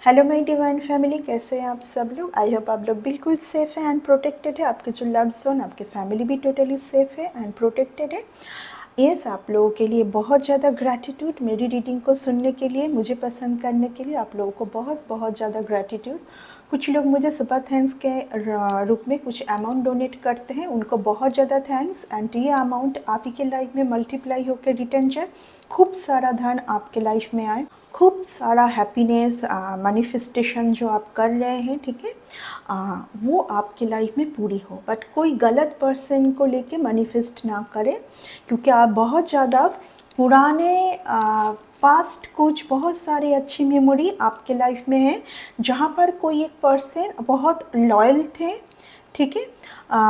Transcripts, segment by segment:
Hello my divine family, कैसे हैं आप सब लोग। आई होप आप लोग बिल्कुल सेफ़ हैं एंड प्रोटेक्टेड है। आपके जो लव्ड वन, आपके फैमिली भी टोटली सेफ़ है एंड प्रोटेक्टेड है। यस, आप लोगों के लिए बहुत ज़्यादा ग्रैटिट्यूड मेरी रीडिंग को सुनने के लिए, मुझे पसंद करने के लिए। आप लोगों को बहुत बहुत ज़्यादा ग्रैटिट्यूड। कुछ लोग मुझे सुपर थैंक्स के रूप में कुछ अमाउंट डोनेट करते हैं, उनको बहुत ज़्यादा थैंक्स। एंड ये अमाउंट आप ही के लाइफ में मल्टीप्लाई होकर रिटर्न जाए, खूब सारा धन आपके लाइफ में आए, खूब सारा हैप्पीनेस मैनिफेस्टेशन जो आप कर रहे हैं, ठीक है, वो आपकी लाइफ में पूरी हो। बट कोई गलत पर्सन को लेके मैनिफेस्ट ना करें, क्योंकि आप बहुत ज़्यादा पुराने पास्ट कुछ बहुत सारी अच्छी मेमोरी आपके लाइफ में है, जहाँ पर कोई एक पर्सन बहुत लॉयल थे, ठीक है।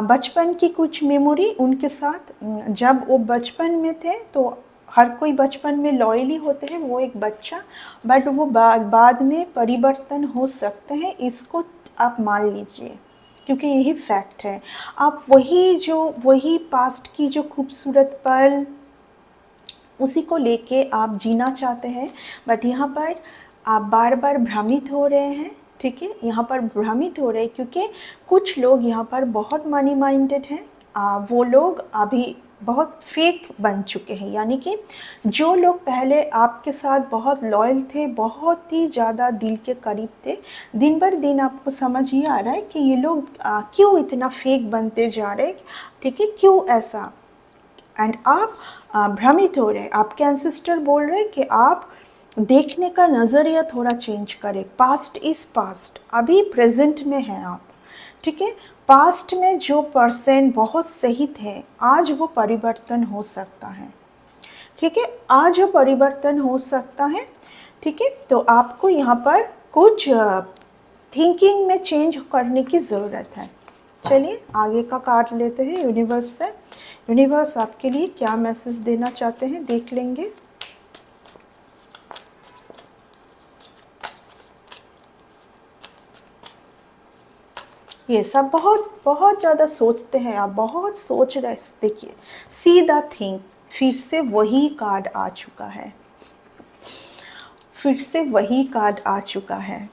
बचपन की कुछ मेमोरी उनके साथ, जब वो बचपन में थे तो हर कोई बचपन में लॉयल ही होते हैं, वो एक बच्चा। बट वो बाद में परिवर्तन हो सकते हैं, इसको आप मान लीजिए, क्योंकि यही फैक्ट है। आप वही पास्ट की जो खूबसूरत पल, उसी को लेके आप जीना चाहते हैं। बट यहाँ पर आप बार बार भ्रमित हो रहे हैं, ठीक है। यहाँ पर भ्रमित हो रहे हैं क्योंकि कुछ लोग यहाँ पर बहुत मनी माइंडेड हैं। वो लोग अभी बहुत फेक बन चुके हैं, यानी कि जो लोग पहले आपके साथ बहुत लॉयल थे, बहुत ही ज़्यादा दिल के करीब थे, दिन भर दिन आपको समझ ये आ रहा है कि ये लोग क्यों इतना फेक बनते जा रहे हैं, ठीक है, क्यों ऐसा। एंड आप भ्रमित हो रहे हैं। आपके एंसेस्टर बोल रहे हैं कि आप देखने का नज़रिया थोड़ा चेंज करें। पास्ट इज़ पास्ट, अभी प्रेजेंट में हैं आप, ठीक है। पास्ट में जो पर्सन बहुत सही थे, आज वो परिवर्तन हो सकता है, ठीक है, आज वो परिवर्तन हो सकता है, ठीक है। तो आपको यहाँ पर कुछ थिंकिंग में चेंज करने की ज़रूरत है। चलिए आगे का कार्ड लेते हैं यूनिवर्स से। यूनिवर्स आपके लिए क्या मैसेज देना चाहते हैं, देख लेंगे। ये सब बहुत बहुत ज़्यादा सोचते हैं आप, बहुत सोच रहे। देखिए, सी द थिंग, फिर से वही कार्ड आ चुका है, फिर से वही कार्ड आ चुका है।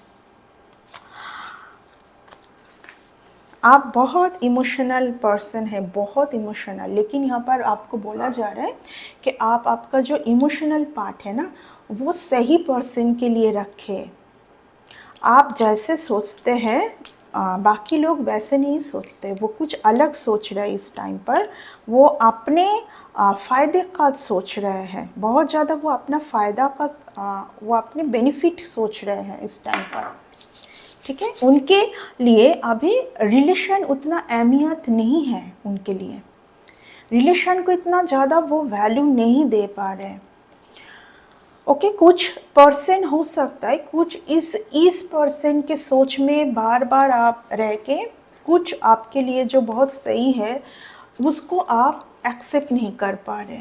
आप बहुत इमोशनल पर्सन है, बहुत इमोशनल, लेकिन यहाँ पर आपको बोला जा रहा है कि आप आपका जो इमोशनल पार्ट है ना, वो सही पर्सन के लिए रखें। आप जैसे सोचते हैं बाकी लोग वैसे नहीं सोचते, वो कुछ अलग सोच रहे हैं इस टाइम पर। वो अपने फ़ायदे का सोच रहे हैं बहुत ज़्यादा, वो अपना फ़ायदा का वो अपने बेनिफिट सोच रहे हैं इस टाइम पर, ठीक है। उनके लिए अभी रिलेशन उतना अहमियत नहीं है, उनके लिए रिलेशन को इतना ज़्यादा वो वैल्यू नहीं दे पा रहे। ओके, कुछ पर्सन हो सकता है, कुछ इस पर्सन के सोच में बार बार आप रह के, कुछ आपके लिए जो बहुत सही है उसको आप एक्सेप्ट नहीं कर पा रहे,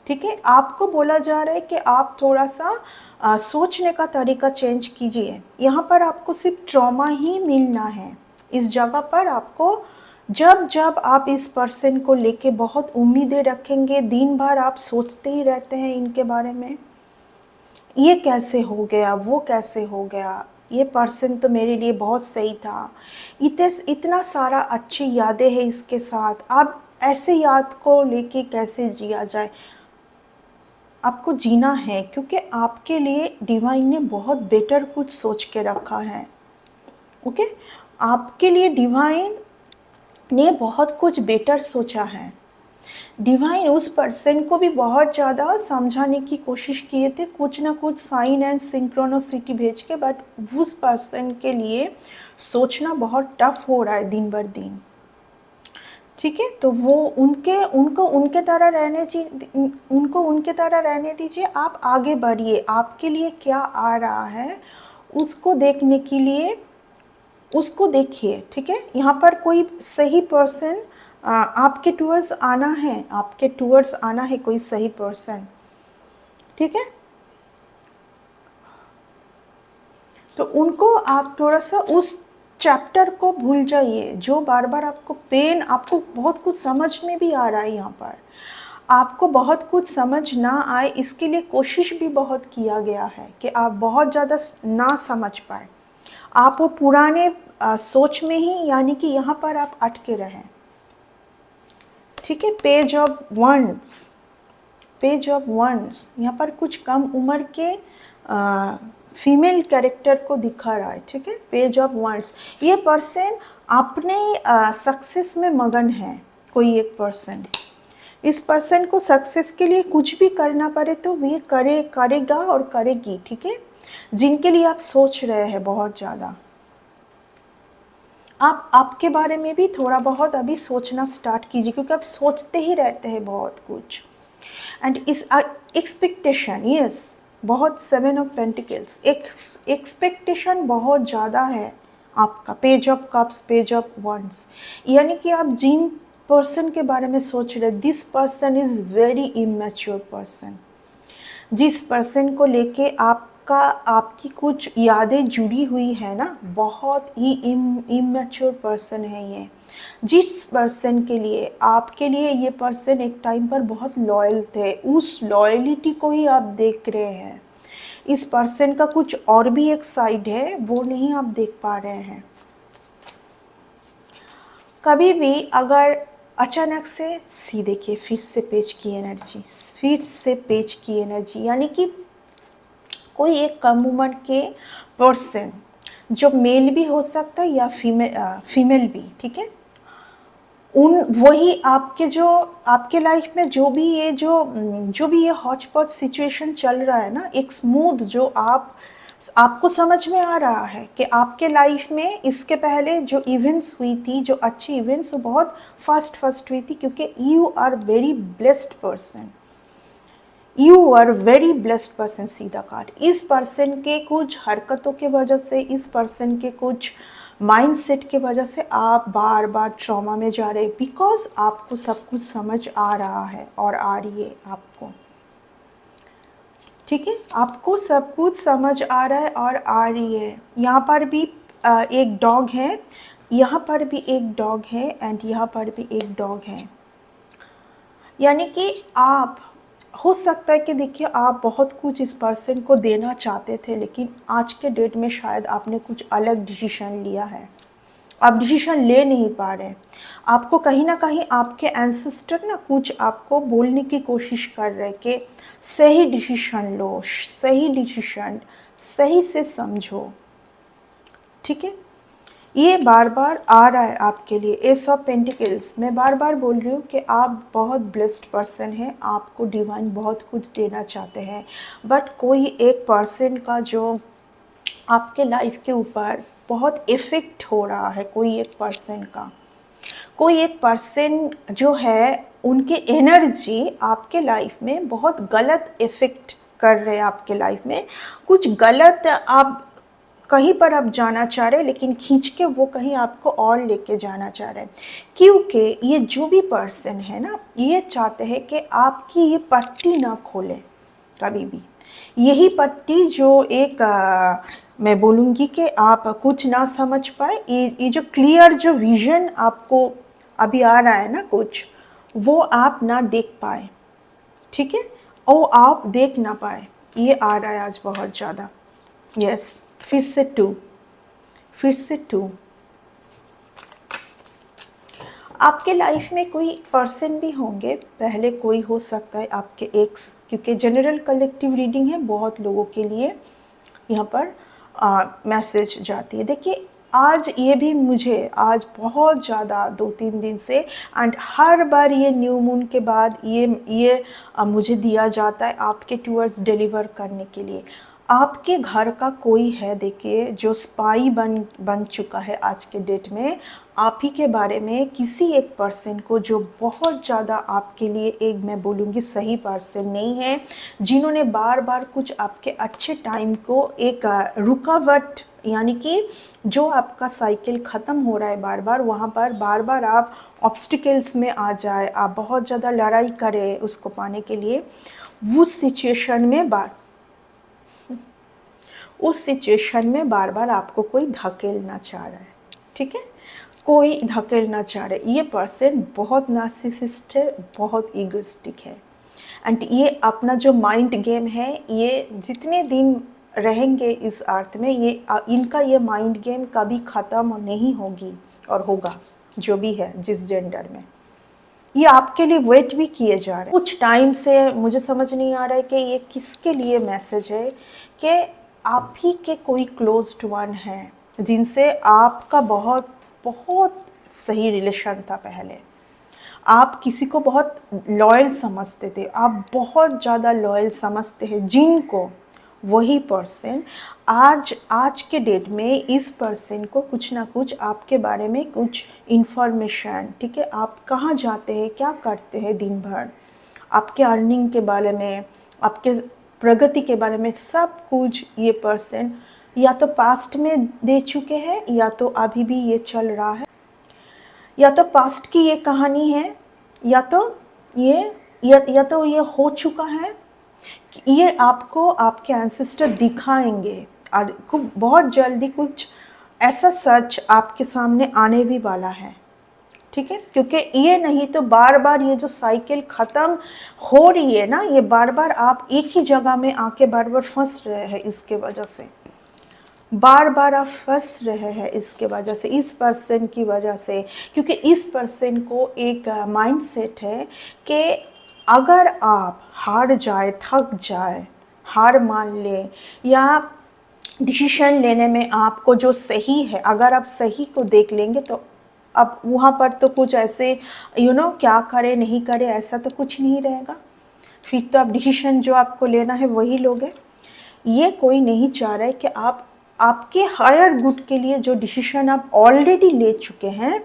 ठीक है। आपको बोला जा रहा है कि आप थोड़ा सा सोचने का तरीका चेंज कीजिए। यहाँ पर आपको सिर्फ ट्रॉमा ही मिलना है इस जगह पर। आपको जब जब आप इस पर्सन को लेके बहुत उम्मीदें रखेंगे, दिन भर आप सोचते ही रहते हैं इनके बारे में, ये कैसे हो गया, वो कैसे हो गया, ये पर्सन तो मेरे लिए बहुत सही था, इतना सारा अच्छी यादें हैं इसके साथ, अब ऐसे याद को लेके कैसे जिया जाए। आपको जीना है, क्योंकि आपके लिए डिवाइन ने बहुत बेटर कुछ सोच के रखा है। ओके, आपके लिए डिवाइन ने बहुत कुछ बेटर सोचा है। डिवाइन उस पर्सन को भी बहुत ज़्यादा समझाने की कोशिश किए थे, कुछ ना कुछ साइन एंड सिंक्रोनोसिटी भेज के, बट उस पर्सन के लिए सोचना बहुत टफ हो रहा है दिन भर दिन, ठीक है। तो वो उनको उनके तरह रहने दीजिए। आप आगे बढ़िए, आपके लिए क्या आ रहा है उसको देखने के लिए उसको देखिए, ठीक है। यहाँ पर कोई सही पर्सन आपके टूवर्ड्स आना है, आपके टूवर्ड्स आना है कोई सही पर्सन, ठीक है। तो उनको आप थोड़ा सा उस चैप्टर को भूल जाइए, जो बार बार आपको पेन, आपको बहुत कुछ समझ में भी आ रहा है। यहाँ पर आपको बहुत कुछ समझ ना आए, इसके लिए कोशिश भी बहुत किया गया है कि आप बहुत ज़्यादा ना समझ पाए, आप वो पुराने सोच में ही, यानी कि यहाँ पर आप अटके रहें। ठीक है, page of once, page of once यहाँ पर कुछ कम उम्र के फीमेल कैरेक्टर को दिखा रहा है। ठीक है, पेज ऑफ वंस, ये पर्सन अपने सक्सेस में मगन है। कोई एक पर्सन, इस पर्सन को सक्सेस के लिए कुछ भी करना पड़े तो वो करेगा और करेगी। ठीक है, जिनके लिए आप सोच रहे हैं बहुत ज़्यादा, आप आपके बारे में भी थोड़ा बहुत अभी सोचना स्टार्ट कीजिए, क्योंकि आप सोचते ही रहते हैं बहुत कुछ। एंड इस एक्सपेक्टेशन, यस, बहुत 7 ऑफ पेंटिकल्स, एक्सपेक्टेशन बहुत ज़्यादा है आपका। Page of cups, page of wands, यानी कि आप जिन पर्सन के बारे में सोच रहे, this person is very immature person. जिस पर्सन को लेके आपकी कुछ यादें जुड़ी हुई है ना, बहुत ही इमेच्योर पर्सन है ये। जिस पर्सन के लिए, आपके लिए ये पर्सन एक टाइम पर बहुत लॉयल थे, उस लॉयलिटी को ही आप देख रहे हैं। इस पर्सन का कुछ और भी एक साइड है, वो नहीं आप देख पा रहे हैं। कभी भी अगर अचानक से देखिए, फिर से पेज की एनर्जी, फिर से पेज की एनर्जी, यानी कि कोई एक कम उम्र के पर्सन, जो मेल भी हो सकता है या फीमेल भी, ठीक है, वही आपके जो आपके लाइफ में जो भी ये हॉच पॉच सिचुएशन चल रहा है ना, एक स्मूथ, जो आपको समझ में आ रहा है कि आपके लाइफ में इसके पहले जो इवेंट्स हुई थी, जो अच्छी इवेंट्स, वो बहुत फास्ट हुई थी, क्योंकि you are very blessed person, you are very blessed person. सीधा कार्ड, इस पर्सन के कुछ हरकतों के वजह से, इस पर्सन के कुछ माइंडसेट के वजह से आप बार बार ट्रॉमा में जा रहे हैं, बिकॉज आपको सब कुछ समझ आ रहा है और आ रही है आपको। ठीक है, आपको सब कुछ समझ आ रहा है और आ रही है। यहाँ पर भी एक डॉग है, यहाँ पर भी एक डॉग है, एंड यहाँ पर भी एक डॉग है। यानी कि आप, हो सकता है कि देखिए, आप बहुत कुछ इस पर्सन को देना चाहते थे, लेकिन आज के डेट में शायद आपने कुछ अलग डिसीजन लिया है। आप डिसीजन ले नहीं पा रहे। आपको कहीं ना कहीं आपके एंसेस्टर ना कुछ आपको बोलने की कोशिश कर रहे कि सही डिसीजन लो, सही डिसीजन, सही से समझो। ठीक है, ये बार बार आ रहा है आपके लिए। एस ऑफ पेंटिकल्स, मैं बार बार बोल रही हूँ कि आप बहुत ब्लेस्ड पर्सन हैं, आपको डिवाइन बहुत कुछ देना चाहते हैं, बट कोई एक पर्सन का जो आपके लाइफ के ऊपर बहुत इफ़ेक्ट हो रहा है, कोई एक पर्सन का, कोई एक पर्सन जो है, उनके एनर्जी आपके लाइफ में बहुत गलत इफ़ेक्ट कर रहे हैं। आपके लाइफ में कुछ गलत, आप कहीं पर आप जाना चाह रहे हैं, लेकिन खींच के वो कहीं आपको और लेके जाना चाह रहे हैं, क्योंकि ये जो भी पर्सन है ना, ये चाहते हैं कि आपकी ये पट्टी ना खोले कभी भी। यही पट्टी जो एक मैं बोलूँगी कि आप कुछ ना समझ पाए, ये जो क्लियर जो विजन आपको अभी आ रहा है ना कुछ, वो आप ना देख पाए। ठीक है, और आप देख ना पाए, ये आ रहा है आज बहुत ज़्यादा। यस, फिर से 2, फिर से 2। आपके लाइफ में कोई पर्सन भी होंगे, पहले कोई हो सकता है आपके एक्स, क्योंकि जनरल कलेक्टिव रीडिंग है, बहुत लोगों के लिए यहाँ पर मैसेज जाती है। देखिए, आज ये भी मुझे आज बहुत ज़्यादा 2-3 दिन से, एंड हर बार ये न्यू मून के बाद ये मुझे दिया जाता है आपके टूवर्ड्स डिलीवर करने के लिए। आपके घर का कोई है, देखिए, जो स्पाई बन चुका है आज के डेट में आप ही के बारे में, किसी एक पर्सन को, जो बहुत ज़्यादा आपके लिए एक, मैं बोलूँगी, सही पर्सन नहीं है, जिन्होंने बार बार कुछ आपके अच्छे टाइम को एक रुकावट, यानी कि जो आपका साइकिल ख़त्म हो रहा है बार बार, वहाँ पर बार बार आप ऑब्स्टिकल्स में आ जाए, आप बहुत ज़्यादा लड़ाई करें उसको पाने के लिए, उस सिचुएशन में बार बार आपको कोई धकेलना चाह रहा है। ठीक है, कोई धकेलना चाह रहा है। ये पर्सन बहुत नार्सिसिस्ट है, बहुत ईगोइस्टिक है, एंड ये अपना जो माइंड गेम है, ये जितने दिन रहेंगे इस अर्थ में, ये इनका ये माइंड गेम कभी ख़त्म नहीं होगी और होगा, जो भी है जिस जेंडर में। ये आपके लिए वेट भी किए जा रहे हैं कुछ टाइम से। मुझे समझ नहीं आ रहा है कि ये किसके लिए मैसेज है, कि आप ही के कोई क्लोज्ड वन हैं जिनसे आपका बहुत बहुत सही रिलेशन था पहले। आप किसी को बहुत लॉयल समझते थे, आप बहुत ज़्यादा लॉयल समझते हैं जिनको, वही पर्सन आज के डेट में इस पर्सन को कुछ ना कुछ आपके बारे में कुछ इन्फॉर्मेशन, ठीक है, आप कहाँ जाते हैं, क्या करते हैं दिन भर, आपके अर्निंग के बारे में, आपके प्रगति के बारे में सब कुछ ये पर्सन या तो पास्ट में दे चुके हैं या तो अभी भी ये चल रहा है, या तो पास्ट की ये कहानी है, या तो या तो ये हो चुका है। ये आपको आपके एंसेस्टर दिखाएंगे और खूब बहुत जल्दी कुछ ऐसा सच आपके सामने आने भी वाला है, ठीक है। क्योंकि ये नहीं तो बार बार ये जो साइकिल ख़त्म हो रही है ना, ये बार बार आप एक ही जगह में आके बार बार फंस रहे हैं, इसके वजह से बार बार आप फंस रहे हैं, इसके वजह से, इस पर्सन की वजह से। क्योंकि इस पर्सन को एक माइंडसेट है कि अगर आप हार जाए, थक जाए, हार मान ले, या डिसीजन लेने में आपको जो सही है, अगर आप सही को देख लेंगे तो अब वहाँ पर तो कुछ ऐसे क्या करे नहीं करे ऐसा तो कुछ नहीं रहेगा। फिर तो आप डिसीजन जो आपको लेना है वही लोगे। ये कोई नहीं चाह रहा है कि आप आपके हायर गुड के लिए जो डिसीजन आप ऑलरेडी ले चुके हैं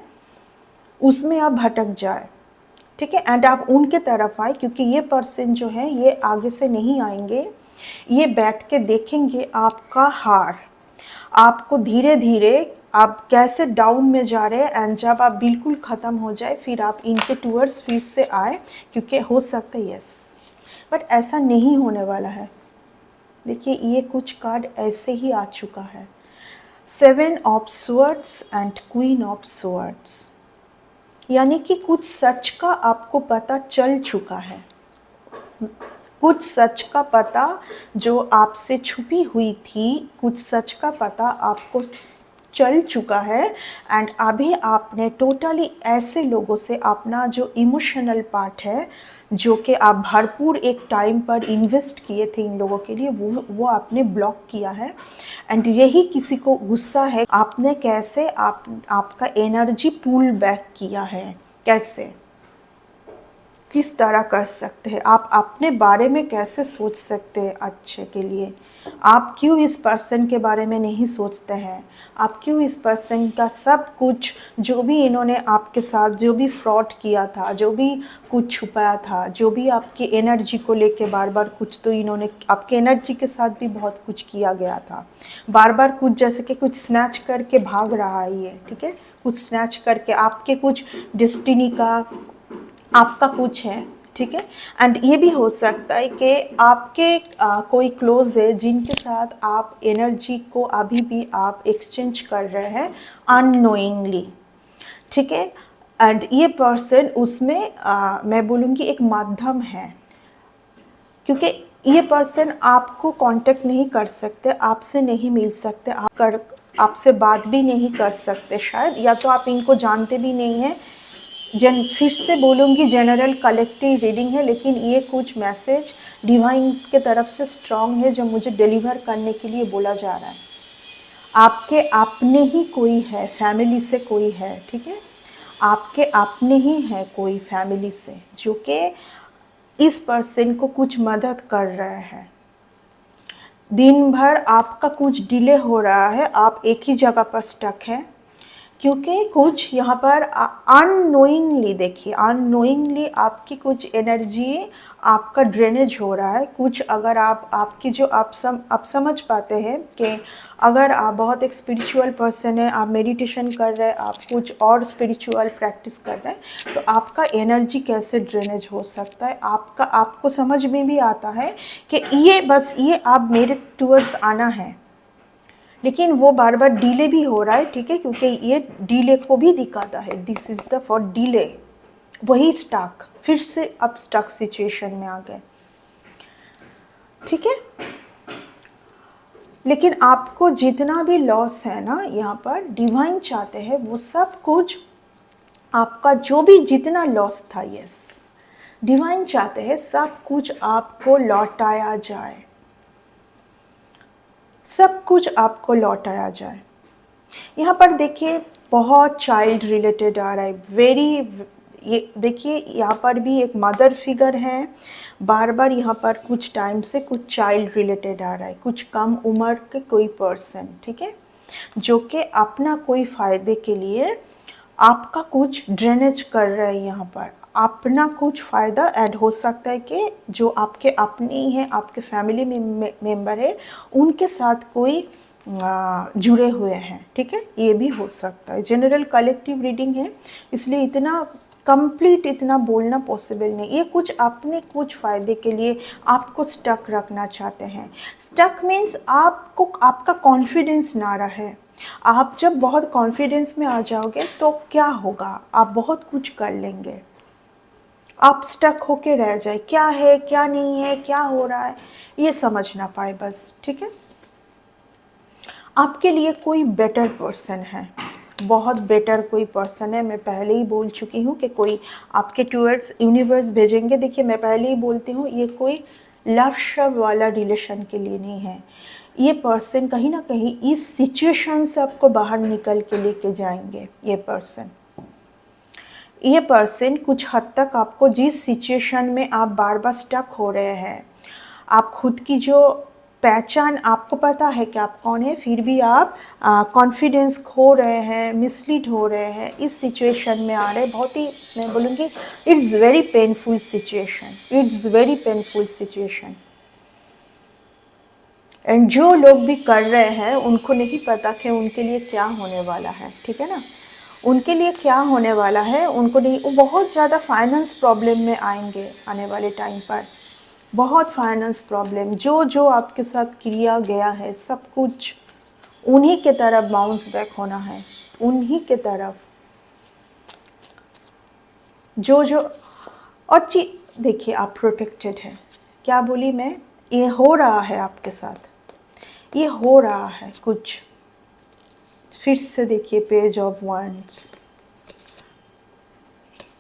उसमें आप भटक जाए, ठीक है, एंड आप उनके तरफ आए। क्योंकि ये पर्सन जो है ये आगे से नहीं आएंगे, ये बैठ के देखेंगे आपका हार, आपको धीरे धीरे आप कैसे डाउन में जा रहे हैं, एंड जब आप बिल्कुल ख़त्म हो जाए फिर आप इनके टूवर्ड्स फिर से आए। क्योंकि हो सकता है यस, बट ऐसा नहीं होने वाला है। देखिए ये कुछ कार्ड ऐसे ही आ चुका है, 7 of swords and queen of swords, यानी कि कुछ सच का आपको पता चल चुका है, कुछ सच का पता जो आपसे छुपी हुई थी, कुछ सच का पता आपको चल चुका है। एंड अभी आपने टोटली ऐसे लोगों से अपना जो इमोशनल पार्ट है, जो कि आप भरपूर एक टाइम पर इन्वेस्ट किए थे इन लोगों के लिए, वो आपने ब्लॉक किया है। एंड यही किसी को गुस्सा है आपने कैसे आपका एनर्जी पुल बैक किया है, कैसे, किस तरह कर सकते हैं आप अपने बारे में, कैसे सोच सकते हैं अच्छे के लिए। आप क्यों इस पर्सन के बारे में नहीं सोचते हैं, आप क्यों इस पर्सन का सब कुछ जो भी इन्होंने आपके साथ जो भी फ्रॉड किया था, जो भी कुछ छुपाया था, जो भी आपकी एनर्जी को लेके बार बार कुछ तो इन्होंने आपके एनर्जी के साथ भी बहुत कुछ किया गया था, बार बार कुछ जैसे कि कुछ स्नैच करके भाग रहा है ये, ठीक है, कुछ स्नैच करके आपके कुछ डेस्टिनी का आपका कुछ है, ठीक है। एंड ये भी हो सकता है कि आपके कोई क्लोज है जिनके साथ आप एनर्जी को अभी भी आप एक्सचेंज कर रहे हैं अननोइंगली, ठीक है। एंड ये पर्सन उसमें मैं बोलूँगी एक माध्यम है, क्योंकि ये पर्सन आपको कांटेक्ट नहीं कर सकते, आपसे नहीं मिल सकते, आपसे बात भी नहीं कर सकते शायद, या तो आप इनको जानते भी नहीं हैं। फिर से बोलूँगी जनरल कलेक्टिव रीडिंग है, लेकिन ये कुछ मैसेज डिवाइन के तरफ से स्ट्रॉन्ग है जो मुझे डिलीवर करने के लिए बोला जा रहा है। आपके अपने ही कोई है, फैमिली से कोई है, ठीक है, आपके अपने ही है कोई फैमिली से जो कि इस पर्सन को कुछ मदद कर रहा है। दिन भर आपका कुछ डिले हो रहा है, आप एक ही जगह पर स्टक हैं, क्योंकि कुछ यहाँ पर अननोइंगली, देखिए अननोइंगली आपकी कुछ एनर्जी आपका ड्रेनेज हो रहा है। कुछ अगर आपकी जो आप समझ पाते हैं कि अगर आप बहुत एक स्पिरिचुअल पर्सन है, आप मेडिटेशन कर रहे हैं, आप कुछ और स्पिरिचुअल प्रैक्टिस कर रहे हैं, तो आपका एनर्जी कैसे ड्रेनेज हो सकता है, आपको समझ में भी आता है कि ये आप मेरे टूवर्ड्स आना है, लेकिन वो बार बार डिले भी हो रहा है, ठीक है, क्योंकि ये डिले को भी दिखाता है, this is the for delay. वही स्टक, फिर से अब स्टक सिचुएशन में आ गए, ठीक है। लेकिन आपको जितना भी लॉस है ना, यहाँ पर डिवाइन चाहते हैं वो सब कुछ, आपका जो भी जितना लॉस था, यस, डिवाइन चाहते हैं सब कुछ आपको लौटाया जाए, सब कुछ आपको लौटाया जाए। यहाँ पर देखिए बहुत चाइल्ड रिलेटेड आ रहा है, वेरी, ये देखिए यहाँ पर भी एक मदर फिगर है, बार बार यहाँ पर कुछ टाइम से कुछ चाइल्ड रिलेटेड आ रहा है, कुछ कम उम्र के कोई पर्सन, ठीक है, जो कि अपना कोई फ़ायदे के लिए आपका कुछ ड्रेनेज कर रहा है, यहाँ पर अपना कुछ फ़ायदा ऐड हो सकता है कि जो आपके अपने ही हैं, आपके फैमिली मेम्बर है, उनके साथ कोई जुड़े हुए हैं, ठीक है, ये भी हो सकता है। जनरल कलेक्टिव रीडिंग है, इसलिए इतना कंप्लीट इतना बोलना पॉसिबल नहीं। ये कुछ अपने कुछ फ़ायदे के लिए आपको स्टक रखना चाहते हैं। स्टक मीन्स आपको आपका कॉन्फिडेंस ना रहे। आप जब बहुत कॉन्फिडेंस में आ जाओगे तो क्या होगा, आप बहुत कुछ कर लेंगे, आप स्टक होके रह जाए, क्या है क्या नहीं है, क्या हो रहा है, ये समझ ना पाए बस, ठीक है। आपके लिए कोई बेटर पर्सन है, बहुत बेटर कोई पर्सन है, मैं पहले ही बोल चुकी हूँ कि कोई आपके टूवर्ड्स यूनिवर्स भेजेंगे। देखिए मैं पहले ही बोलती हूँ, ये कोई लव शव वाला रिलेशन के लिए नहीं है। ये पर्सन कहीं ना कहीं इस सिचुएशन से आपको बाहर निकल के लेके जाएंगे। ये पर्सन कुछ हद तक आपको जिस सिचुएशन में आप बार बार स्टक हो रहे हैं, आप खुद की जो पहचान, आपको पता है कि आप कौन है, फिर भी आप कॉन्फिडेंस खो रहे हैं, मिसलीड हो रहे हैं, इस सिचुएशन में आ रहे, बहुत ही, मैं बोलूँगी it's very painful situation, it's very painful situation. And जो लोग भी कर रहे हैं उनको नहीं पता कि उनके लिए क्या होने वाला है, ठीक है ना, उनके लिए क्या होने वाला है उनको नहीं। वो बहुत ज़्यादा फाइनेंस प्रॉब्लम में आएंगे आने वाले टाइम पर, बहुत फाइनेंस प्रॉब्लम, जो जो आपके साथ किया गया है सब कुछ उन्हीं के तरफ बाउंस बैक होना है, उन्हीं के तरफ जो जो। और देखिए आप प्रोटेक्टेड हैं, क्या बोली मैं, ये हो रहा है आपके साथ, ये हो रहा है कुछ। फिर से देखिए पेज ऑफ वंड्स,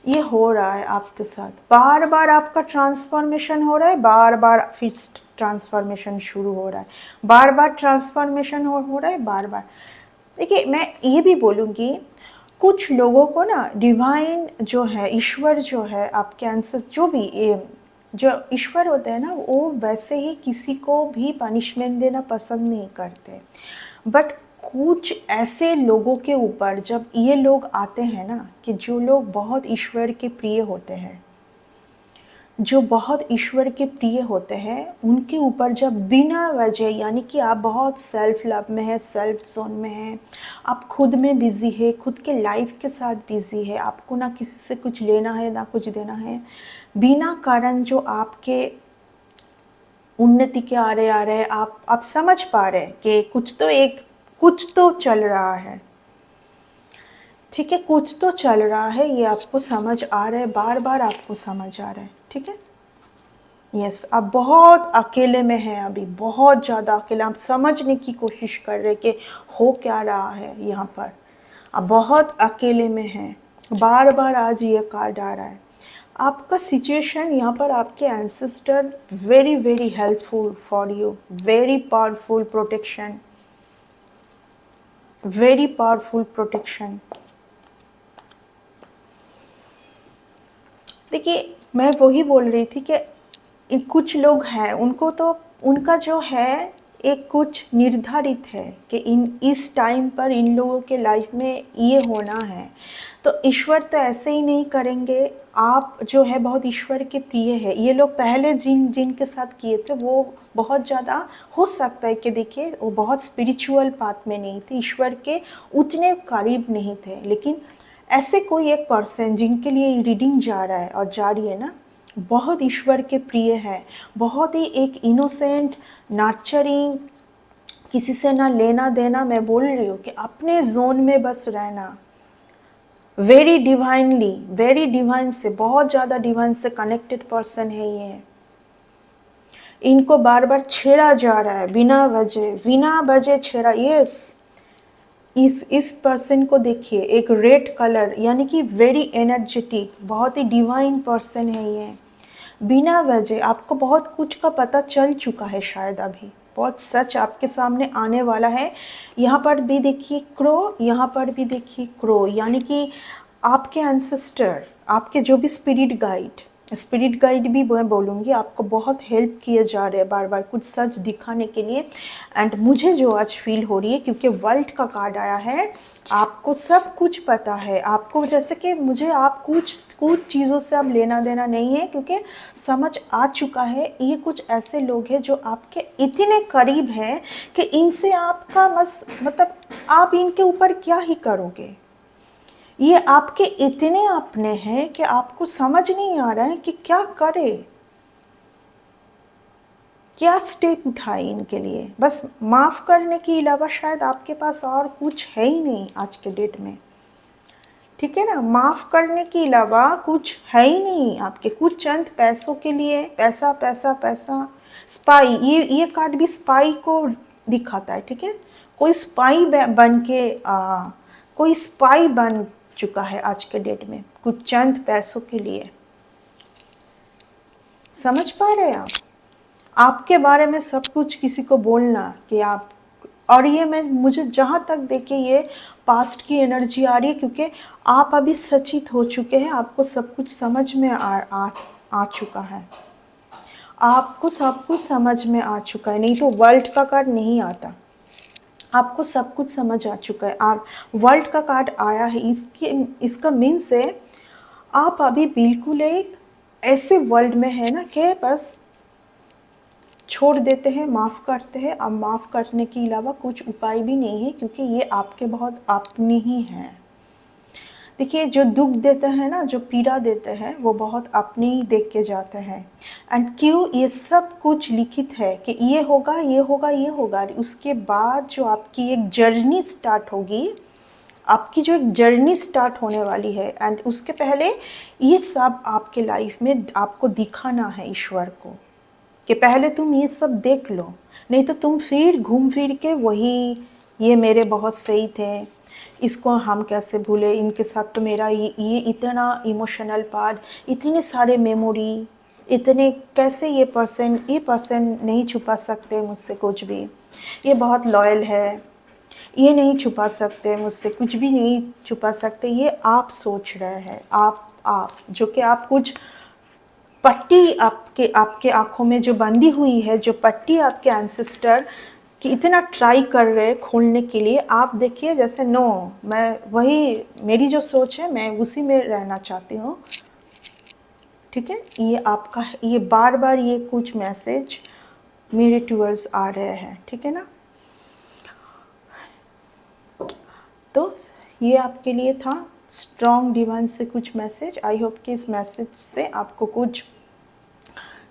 ये हो रहा है आपके साथ, बार बार आपका ट्रांसफॉर्मेशन हो रहा है, बार बार फिर ट्रांसफॉर्मेशन शुरू हो रहा है, बार बार ट्रांसफॉर्मेशन हो रहा है, बार बार। देखिए मैं ये भी बोलूँगी, कुछ लोगों को ना डिवाइन जो है, ईश्वर जो है, आपके आंसर जो भी ये जो ईश्वर होते हैं ना, वो वैसे ही किसी को भी पनिशमेंट देना पसंद नहीं करते। बट कुछ ऐसे लोगों के ऊपर जब ये लोग आते हैं ना, कि जो लोग बहुत ईश्वर के प्रिय होते हैं, जो बहुत ईश्वर के प्रिय होते हैं, उनके ऊपर जब बिना वजह, यानी कि आप बहुत सेल्फ लव में है, सेल्फ जोन में है, आप खुद में बिज़ी है, खुद के लाइफ के साथ बिज़ी है, आपको ना किसी से कुछ लेना है ना कुछ देना है, बिना कारण जो आपके उन्नति के आ रहे आप समझ पा रहे कि कुछ तो चल रहा है, ठीक है, कुछ तो चल रहा है, ये आपको समझ आ रहा है, बार बार आपको समझ आ रहा है, ठीक है। यस, आप बहुत अकेले में हैं अभी, बहुत ज़्यादा अकेले, आप समझने की कोशिश कर रहे कि हो क्या रहा है यहाँ पर, आप बहुत अकेले में हैं, बार बार आज ये कार्ड आ रहा है। आपका सिचुएशन यहाँ पर, आपके ancestor very very helpful for you, very powerful protection, very powerful protection. देखिए मैं वही बोल रही थी कि कुछ लोग हैं, उनको तो उनका जो है एक कुछ निर्धारित है कि इस टाइम पर इन लोगों के लाइफ में ये होना है, तो ईश्वर तो ऐसे ही नहीं करेंगे। आप जो है बहुत ईश्वर के प्रिय है, ये लोग पहले जिनके साथ किए थे वो बहुत ज़्यादा, हो सकता है कि देखिए वो बहुत स्पिरिचुअल पाथ में नहीं थे, ईश्वर के उतने करीब नहीं थे, लेकिन ऐसे कोई एक पर्सन जिनके लिए रीडिंग जा रहा है और जा रही है ना, बहुत ईश्वर के प्रिय है, बहुत ही एक इनोसेंट, नर्चरिंग, किसी से ना लेना देना, मैं बोल रही हूँ कि अपने जोन में बस रहना, वेरी डिवाइनली, वेरी डिवाइन से, बहुत ज़्यादा डिवाइन से कनेक्टेड पर्सन है इनको बार बार छेड़ा जा रहा है बिना वजह छेड़ा। यस, इस पर्सन को देखिए, एक रेड कलर, यानी कि वेरी एनर्जेटिक, बहुत ही डिवाइन पर्सन है ये। बिना वजह आपको बहुत कुछ का पता चल चुका है शायद, अभी बहुत सच आपके सामने आने वाला है। यहाँ पर भी देखिए क्रो, यहाँ पर भी देखिए क्रो, यानी कि आपके एंसेस्टर, आपके जो भी स्पिरिट गाइड भी मैं बोलूँगी, आपको बहुत हेल्प किए जा रहे हैं बार बार कुछ सच दिखाने के लिए। एंड मुझे जो आज फील हो रही है, क्योंकि वर्ल्ड का कार्ड आया है, आपको सब कुछ पता है। आपको जैसे कि मुझे आप कुछ चीज़ों से अब लेना देना नहीं है, क्योंकि समझ आ चुका है ये कुछ ऐसे लोग हैं जो आपके इतने करीब हैं कि इनसे आपका मतलब आप इनके ऊपर क्या ही करोगे। ये आपके इतने अपने हैं कि आपको समझ नहीं आ रहा है कि क्या करे, क्या स्टेप उठाए इनके लिए। बस माफ़ करने के अलावा शायद आपके पास और कुछ है ही नहीं आज के डेट में, ठीक है ना। माफ़ करने के अलावा कुछ है ही नहीं आपके, कुछ चंद पैसों के लिए, पैसा पैसा पैसा। स्पाई, ये कार्ड भी स्पाई को दिखाता है, ठीक है। कोई स्पाई बन के कोई स्पाई बन चुका है आज के डेट में कुछ चंद पैसों के लिए। समझ पा रहे हैं आप? आपके बारे में सब कुछ किसी को बोलना कि आप, और ये मुझे जहाँ तक देखिए ये पास्ट की एनर्जी आ रही है, क्योंकि आप अभी सचेत हो चुके हैं, आपको सब कुछ समझ में आ चुका है, आपको सब कुछ समझ में आ चुका है। नहीं तो वर्ल्ड का कार्ड नहीं आता, आपको सब कुछ समझ आ चुका है। आप वर्ल्ड का कार्ड आया है, इसका मीन्स है आप अभी बिल्कुल एक ऐसे वर्ल्ड में है ना कि बस छोड़ देते हैं, माफ़ करते हैं। अब माफ़ करने के अलावा कुछ उपाय भी नहीं है, क्योंकि ये आपके बहुत अपने ही हैं। देखिए, जो दुख देते हैं ना, जो पीड़ा देते हैं, वो बहुत अपने ही देख के जाते हैं। एंड क्यों ये सब कुछ लिखित है कि ये होगा ये होगा ये होगा, उसके बाद जो आपकी एक जर्नी स्टार्ट होगी, आपकी जो एक जर्नी स्टार्ट होने वाली है, एंड उसके पहले ये सब आपके लाइफ में आपको दिखाना है ईश्वर को कि पहले तुम ये सब देख लो, नहीं तो तुम फिर घूम फिर के वही, ये मेरे बहुत सही थे, इसको हम कैसे भूले, इनके साथ तो मेरा ये इतना इमोशनल पार्ट, इतने सारे मेमोरी, इतने कैसे ये पर्सन नहीं छुपा सकते मुझसे कुछ भी, ये बहुत लॉयल है, ये नहीं छुपा सकते मुझसे कुछ भी नहीं छुपा सकते। ये आप सोच रहे हैं, आप जो कि आप कुछ पट्टी आपके आँखों में जो बंधी हुई है, जो पट्टी आपके एंसेस्टर कि इतना ट्राई कर रहे हैं खोलने के लिए, आप देखिए जैसे नो, मैं वही, मेरी जो सोच है मैं उसी में रहना चाहती हूँ, ठीक है। ये आपका, ये बार बार ये कुछ मैसेज मेरे टूवर्ड्स आ रहे हैं, ठीक है ना। तो ये आपके लिए था स्ट्रॉन्ग डिवाइन से कुछ मैसेज। आई होप कि इस मैसेज से आपको कुछ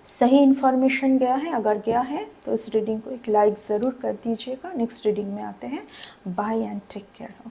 सही इन्फॉर्मेशन गया है। अगर गया है तो इस रीडिंग को एक लाइक ज़रूर कर दीजिएगा। नेक्स्ट रीडिंग में आते हैं। Bye and take care.